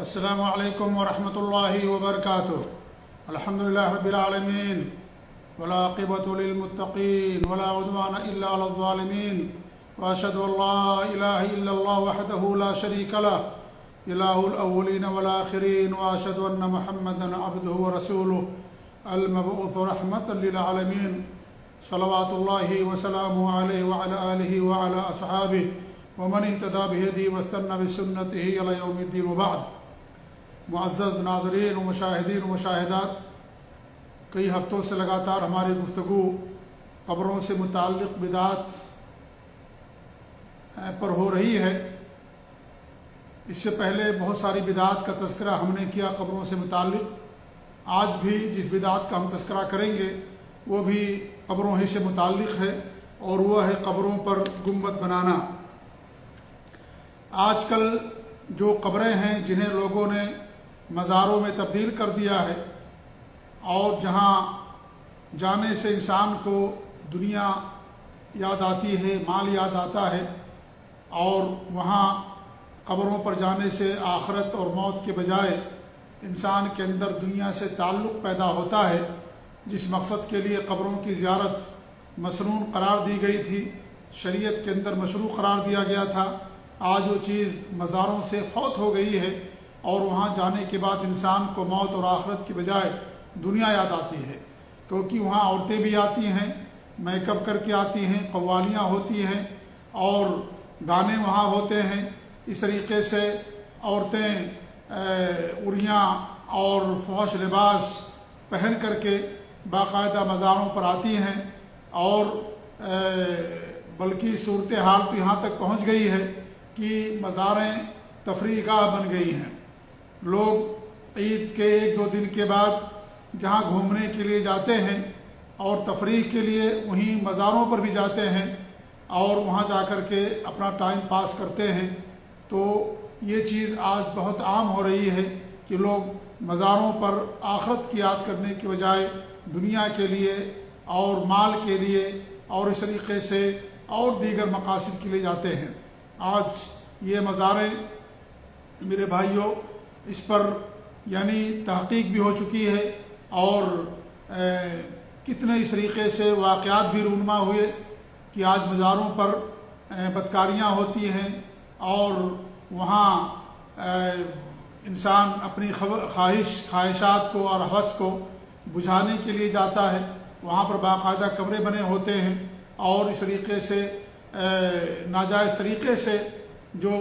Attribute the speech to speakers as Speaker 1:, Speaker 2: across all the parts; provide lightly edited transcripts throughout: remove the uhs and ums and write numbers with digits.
Speaker 1: السلام علیکم ورحمۃ اللہ وبرکاتہ۔ الحمدللہ رب العالمین والعاقبۃ للمتقین ولا عدوان الا علی الظالمین واشهد ان لا الہ الا اللہ وحدہ لا شریک لہ الہ الاولین والآخرین واشهد ان محمدا عبدہ ورسولہ المبعوث رحمۃ للعالمین صلوات اللہ وسلامہ علیہ وعلی آلہ وعلی اصحابہ ومن اهتدى بهدی واستنى بسنتہ الی یوم الدین وبعد۔ معزز ناظرین و مشاہدین و مشاہدات، کئی ہفتوں سے لگاتار ہماری گفتگو قبروں سے متعلق بدعات پر ہو رہی ہے۔ اس سے پہلے بہت ساری بدعات کا تذکرہ ہم نے کیا قبروں سے متعلق۔ آج بھی جس بدعات کا ہم تذکرہ کریں گے وہ بھی قبروں ہی سے متعلق ہے، اور وہ ہے قبروں پر گنبد بنانا۔ آج کل جو قبریں ہیں جنہیں لوگوں نے مزاروں میں تبدیل کر دیا ہے، اور جہاں جانے سے انسان کو دنیا یاد آتی ہے، مال یاد آتا ہے، اور وہاں قبروں پر جانے سے آخرت اور موت کے بجائے انسان کے اندر دنیا سے تعلق پیدا ہوتا ہے، جس مقصد کے لیے قبروں کی زیارت مسنون قرار دی گئی تھی، شریعت کے اندر مشروع قرار دیا گیا تھا، آج وہ چیز مزاروں سے فوت ہو گئی ہے، اور وہاں جانے کے بعد انسان کو موت اور آخرت کی بجائے دنیا یاد آتی ہے، کیونکہ وہاں عورتیں بھی آتی ہیں، میک اپ کر کے آتی ہیں، قوالیاں ہوتی ہیں، اور گانے وہاں ہوتے ہیں۔ اس طریقے سے عورتیں عریاں اور فحش لباس پہن کر کے باقاعدہ مزاروں پر آتی ہیں، اور بلکہ صورتحال تو یہاں تک پہنچ گئی ہے کہ مزاریں تفریح گاہ بن گئی ہیں۔ لوگ عید کے 1-2 دن کے بعد جہاں گھومنے کے لیے جاتے ہیں اور تفریح کے لیے وہیں مزاروں پر بھی جاتے ہیں، اور وہاں جا کر کے اپنا ٹائم پاس کرتے ہیں۔ تو یہ چیز آج بہت عام ہو رہی ہے کہ لوگ مزاروں پر آخرت کی یاد کرنے کے بجائے دنیا کے لیے اور مال کے لیے اور اس طریقے سے اور دیگر مقاصد کے لیے جاتے ہیں۔ آج یہ مزاریں میرے بھائیوں، اس پر یعنی تحقیق بھی ہو چکی ہے، اور کتنے اس طریقے سے واقعات بھی رونما ہوئے کہ آج مزاروں پر بدکاریاں ہوتی ہیں، اور وہاں انسان اپنی خواہشات کو اور ہوس کو بجھانے کے لیے جاتا ہے۔ وہاں پر باقاعدہ کمرے بنے ہوتے ہیں، اور اس طریقے سے ناجائز طریقے سے جو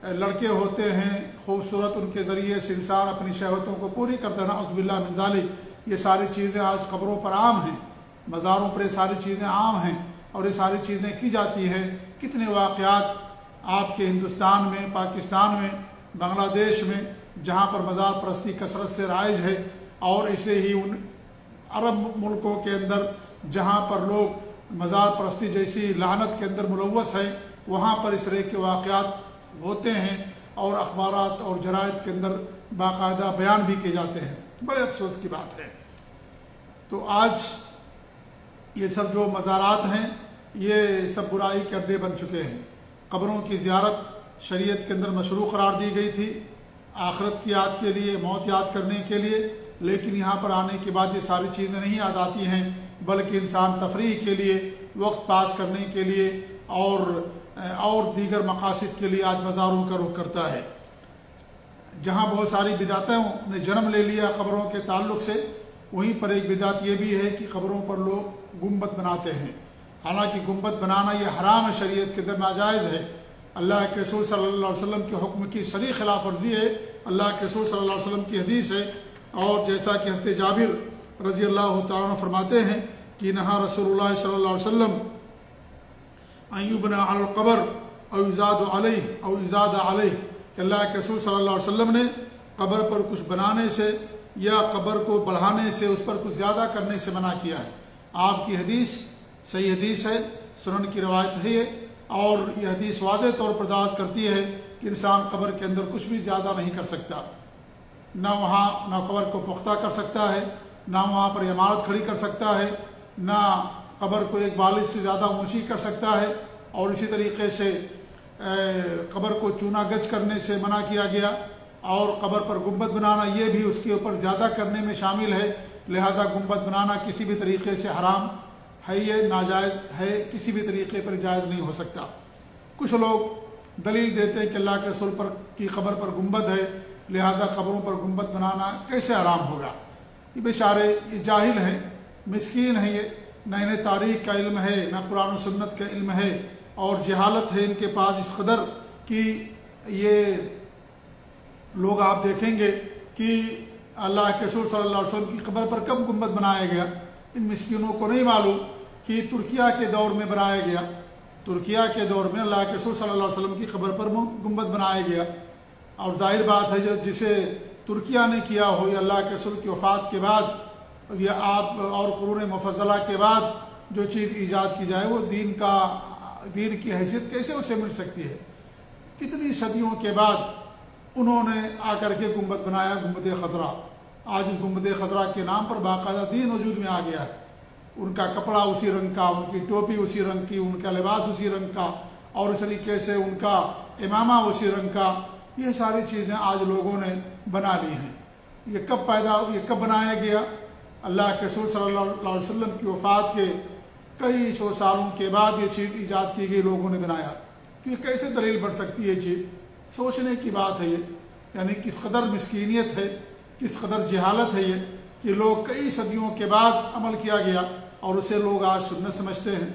Speaker 1: لڑکے ہوتے ہیں خوبصورت، ان کے ذریعے سے انسان اپنی شہوتوں کو پوری کرتا ہے، نعوذ باللہ من ذالک۔ یہ ساری چیزیں آج قبروں پر عام ہیں، مزاروں پر یہ ساری چیزیں عام ہیں، اور یہ ساری چیزیں کی جاتی ہیں۔ کتنے واقعات آپ کے ہندوستان میں، پاکستان میں، بنگلہ دیش میں، جہاں پر مزار پرستی کثرت سے رائج ہے، اور ایسے ہی ان عرب ملکوں کے اندر جہاں پر لوگ مزار پرستی جیسی لعنت کے اندر ملوث ہیں، وہاں پر اس طرح کے واقعات ہوتے ہیں، اور اخبارات اور جرائد کے اندر باقاعدہ بیان بھی کیے جاتے ہیں۔ بڑے افسوس کی بات ہے۔ تو آج یہ سب جو مزارات ہیں یہ سب برائی کے اڈے بن چکے ہیں۔ قبروں کی زیارت شریعت کے اندر مشروع قرار دی گئی تھی، آخرت کی یاد کے لیے، موت یاد کرنے کے لیے، لیکن یہاں پر آنے کے بعد یہ ساری چیزیں نہیں یاد آتی ہیں، بلکہ انسان تفریح کے لیے، وقت پاس کرنے کے لیے، اور دیگر مقاصد کے لیے آج مزاروں کا رخ کرتا ہے۔ جہاں بہت ساری بدعتوں نے جنم لے لیا قبروں کے تعلق سے، وہیں پر ایک بدعت یہ بھی ہے کہ قبروں پر لوگ گنبد بناتے ہیں۔ حالانکہ گنبد بنانا یہ حرام ہے، شریعت کے اندر ناجائز ہے۔ اللہ کے رسول صلی اللہ علیہ وسلم کے حکم کی صریح خلاف ورزی ہے۔ اللہ کے رسول صلی اللہ علیہ وسلم کی حدیث ہے، اور جیسا کہ حضرت جابر رضی اللہ تعالیٰ عنہ فرماتے ہیں کہ نہا رسول اللہ صلی اللہ علیہ وسلم ان یبنى علی القبر او یزاد علیہ او یزاد علیہ، کہ اللہ کے رسول صلی اللہ علیہ وسلم نے قبر پر کچھ بنانے سے یا قبر کو بڑھانے سے، اس پر کچھ زیادہ کرنے سے منع کیا ہے۔ آپ کی حدیث صحیح حدیث ہے، سنن کی روایت ہے یہ، اور یہ حدیث واضح طور پر دعوت کرتی ہے کہ انسان قبر کے اندر کچھ بھی زیادہ نہیں کر سکتا، نہ قبر کو پختہ کر سکتا ہے، نہ وہاں پر عمارت کھڑی کر سکتا ہے، نہ قبر کو ایک بالش سے زیادہ اونچی کر سکتا ہے، اور اسی طریقے سے قبر کو چونا گچ کرنے سے منع کیا گیا، اور قبر پر گنبد بنانا یہ بھی اس کے اوپر زیادہ کرنے میں شامل ہے، لہذا گنبد بنانا کسی بھی طریقے سے حرام ہے، یہ ناجائز ہے، کسی بھی طریقے پر جائز نہیں ہو سکتا۔ کچھ لوگ دلیل دیتے ہیں کہ اللہ کے رسول پر کی قبر پر گنبد ہے، لہذا قبروں پر گنبد بنانا کیسے حرام ہوگا؟ یہ بیچارے یہ جاہل ہیں، مسکین ہیں، یہ نہ انہیں تاریخ کا علم ہے، نہ قرآن و سنت کا علم ہے، اور جہالت ہے ان کے پاس اس قدر کہ یہ لوگ آپ دیکھیں گے کہ اللہ کے رسول صلی اللہ علیہ وسلم کی قبر پر کب گنبد بنایا گیا۔ ان مسکینوں کو نہیں معلوم کہ ترکیہ کے دور میں بنایا گیا، ترکیہ کے دور میں اللہ کے رسول صلی اللہ علیہ وسلم کی قبر پر گنبد بنایا گیا، اور ظاہر بات ہے جسے ترکیہ نے کیا ہو یا اللہ کے رسول کی وفات کے بعد یا آپ اور قرون مفضلہ کے بعد جو چیز ایجاد کی جائے وہ دین کی حیثیت کیسے اسے مل سکتی ہے؟ کتنی صدیوں کے بعد انہوں نے آ کر کے گنبد بنایا، گنبد خضرا۔ آج اس گنبد خضرا کے نام پر باقاعدہ دین وجود میں آ گیا ہے، ان کا کپڑا اسی رنگ کا، ان کی ٹوپی اسی رنگ کی، ان کا لباس اسی رنگ کا، اور اس طریقے سے ان کا امامہ اسی رنگ کا۔ یہ ساری چیزیں آج لوگوں نے بنا لی ہیں۔ یہ کب بنایا گیا؟ اللہ کے رسول صلی اللہ علیہ وسلم کی وفات کے کئی سو سالوں کے بعد یہ چیز ایجاد کی گئی، لوگوں نے بنایا۔ تو یہ کیسے دلیل بن سکتی ہے؟ یہ چیز سوچنے کی بات ہے، یہ یعنی کس قدر مسکینیت ہے، کس قدر جہالت ہے یہ کہ لوگ کئی صدیوں کے بعد عمل کیا گیا اور اسے لوگ آج سنت سمجھتے ہیں،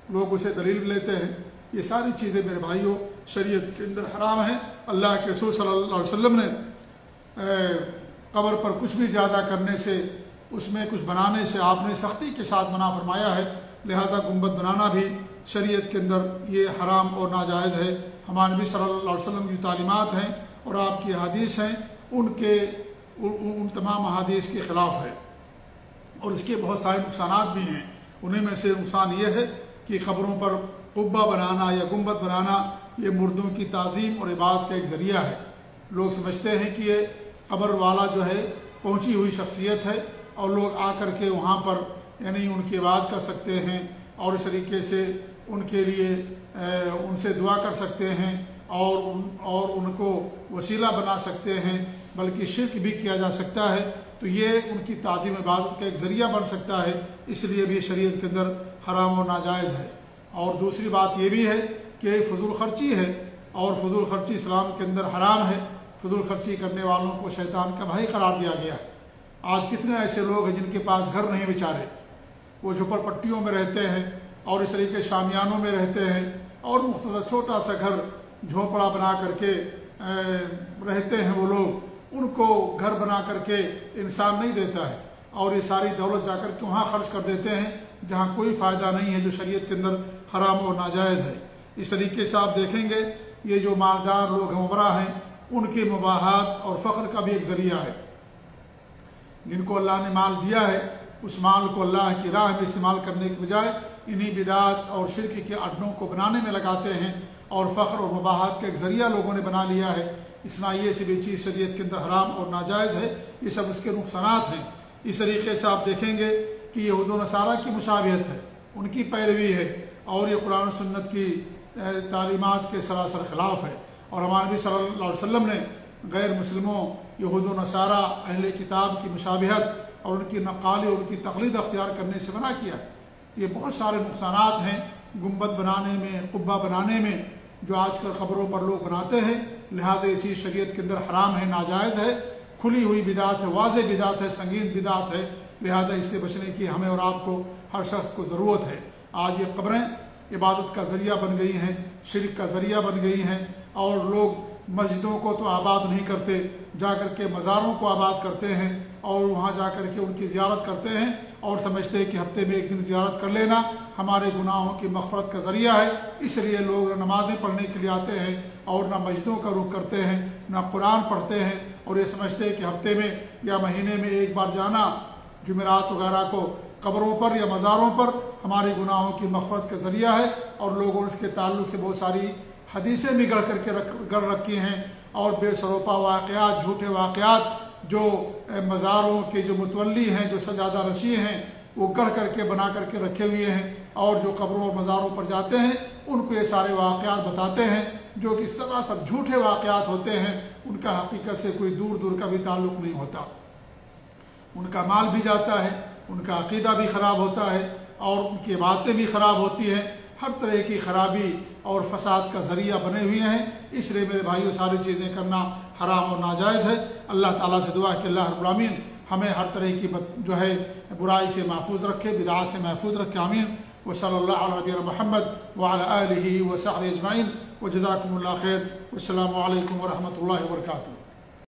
Speaker 1: لوگ اسے دلیل لیتے ہیں۔ یہ ساری چیزیں میرے بھائیوں شریعت کے اندر حرام ہیں۔ اللہ کے رسول صلی اللہ علیہ وسلم نے قبر پر کچھ بھی زیادہ کرنے سے، اس میں کچھ بنانے سے آپ نے سختی کے ساتھ منع فرمایا ہے، لہذا گنبد بنانا بھی شریعت کے اندر یہ حرام اور ناجائز ہے۔ ہمارے نبی صلی اللہ علیہ وسلم کی تعلیمات ہیں اور آپ کی حدیث ہیں، ان تمام احادیث کے خلاف ہے، اور اس کے بہت سارے نقصانات بھی ہیں۔ انہیں میں سے نقصان یہ ہے کہ قبروں پر قبہ بنانا یا گنبد بنانا یہ مردوں کی تعظیم اور عبادت کا ایک ذریعہ ہے۔ لوگ سمجھتے ہیں کہ یہ قبر والا جو ہے پہنچی ہوئی شخصیت ہے، اور لوگ آ کر کے وہاں پر یعنی ان کی عبادت کر سکتے ہیں، اور اس طریقے سے ان کے لیے ان سے دعا کر سکتے ہیں، اور ان کو وسیلہ بنا سکتے ہیں، بلکہ شرک بھی کیا جا سکتا ہے۔ تو یہ ان کی تعظیم عبادت کا ایک ذریعہ بن سکتا ہے، اس لیے بھی شریعت کے اندر حرام و ناجائز ہے۔ اور دوسری بات یہ بھی ہے کہ فضول خرچی ہے، اور فضول خرچی اسلام کے اندر حرام ہے۔ فضول خرچی کرنے والوں کو شیطان کا بھائی قرار دیا گیا ہے۔ آج کتنے ایسے لوگ ہیں جن کے پاس گھر نہیں بیچارے، وہ جھوپڑ پٹیوں میں رہتے ہیں اور اس طریقے شامیانوں میں رہتے ہیں، اور مختصر چھوٹا سا گھر جھونپڑا بنا کر کے رہتے ہیں۔ وہ لوگ ان کو گھر بنا کر کے انسان نہیں دیتا ہے، اور یہ ساری دولت جا کر کے وہاں خرچ کر دیتے ہیں جہاں کوئی فائدہ نہیں ہے، جو شریعت کے اندر حرام اور ناجائز ہے۔ اس طریقے سے آپ دیکھیں گے یہ جو مالدار لوگ ہیں، عمرہ ہیں، ان کی مباحات اور فخر کا بھی ایک ذریعہ ہے۔ جن کو اللہ نے مال دیا ہے، اس مال کو اللہ کی راہ میں استعمال کرنے کے بجائے انہی بدعات اور شرک کے اڈوں کو بنانے میں لگاتے ہیں، اور فخر اور مباحات کا ایک ذریعہ لوگوں نے بنا لیا ہے۔ اصناعیے سے بھی چیز شریعت کے اندر حرام اور ناجائز ہے۔ یہ سب اس کے نقصانات ہیں۔ اس طریقے سے آپ دیکھیں گے کہ یہود و نصارہ کی مشابہت ہے، ان کی پیروی ہے، اور یہ قرآن و سنت کی تعلیمات کے سراسر خلاف ہے۔ اور ہمارے نبی صلی اللہ علیہ وسلم نے غیر مسلموں، یہود و نصارہ، اہل کتاب کی مشابہت اور ان کی نقالی اور ان کی تقلید اختیار کرنے سے منع کیا۔ یہ بہت سارے نقصانات ہیں گنبد بنانے میں، قبہ بنانے میں، جو آج کل قبروں پر لوگ بناتے ہیں۔ لہذا یہ چیز شریعت کے اندر حرام ہے، ناجائز ہے، کھلی ہوئی بدعت ہے، واضح بدعت ہے، سنگین بدعت ہے۔ لہذا اس سے بچنے کی ہمیں اور آپ کو، ہر شخص کو ضرورت ہے۔ آج یہ قبریں عبادت کا ذریعہ بن گئی ہیں، شرک کا ذریعہ بن گئی ہیں، اور لوگ مسجدوں کو تو آباد نہیں کرتے، جا کر کے مزاروں کو آباد کرتے ہیں، اور وہاں جا کر کے ان کی زیارت کرتے ہیں، اور سمجھتے ہیں کہ ہفتے میں ایک دن زیارت کر لینا ہمارے گناہوں کی مغفرت کا ذریعہ ہے۔ اس لیے لوگ نمازیں پڑھنے کے لیے آتے ہیں، اور نہ مسجدوں کا رخ کرتے ہیں، نہ قرآن پڑھتے ہیں، اور یہ سمجھتے ہیں کہ ہفتے میں یا مہینے میں ایک بار جانا جمعرات وغیرہ کو قبروں پر یا مزاروں پر ہمارے گناہوں کی مغفرت کا ذریعہ ہے۔ اور لوگوں نے اس کے تعلق سے بہت ساری حدیثیں بھی گڑھ رکھی ہیں، اور بے سروپا واقعات، جھوٹے واقعات جو مزاروں کے جو متولی ہیں، جو سجادہ رشی ہیں، وہ گڑھ کر کے بنا کر کے رکھے ہوئے ہیں، اور جو قبروں اور مزاروں پر جاتے ہیں ان کو یہ سارے واقعات بتاتے ہیں جو کہ سراسر جھوٹے واقعات ہوتے ہیں، ان کا حقیقت سے کوئی دور دور کا بھی تعلق نہیں ہوتا، ان کا مال بھی جاتا ہے، ان کا عقیدہ بھی خراب ہوتا ہے اور ان کی باتیں بھی خراب ہوتی ہیں، ہر طرح کی خرابی اور فساد کا ذریعہ بنے ہوئے ہیں۔ اس لیے میرے بھائیوں ساری چیزیں کرنا حرام اور ناجائز ہے۔ اللہ تعالیٰ سے دعا ہے کہ اللہ رب العالمین ہمیں ہر طرح کی جو ہے برائی سے محفوظ رکھے، بدعات سے محفوظ رکھے، آمین۔ وصلی اللہ علی نبینا محمد وعلی آلہ وصحبہ اجمعین، وجزاکم اللہ خیر، والسلام علیکم ورحمۃ اللہ وبرکاتہ۔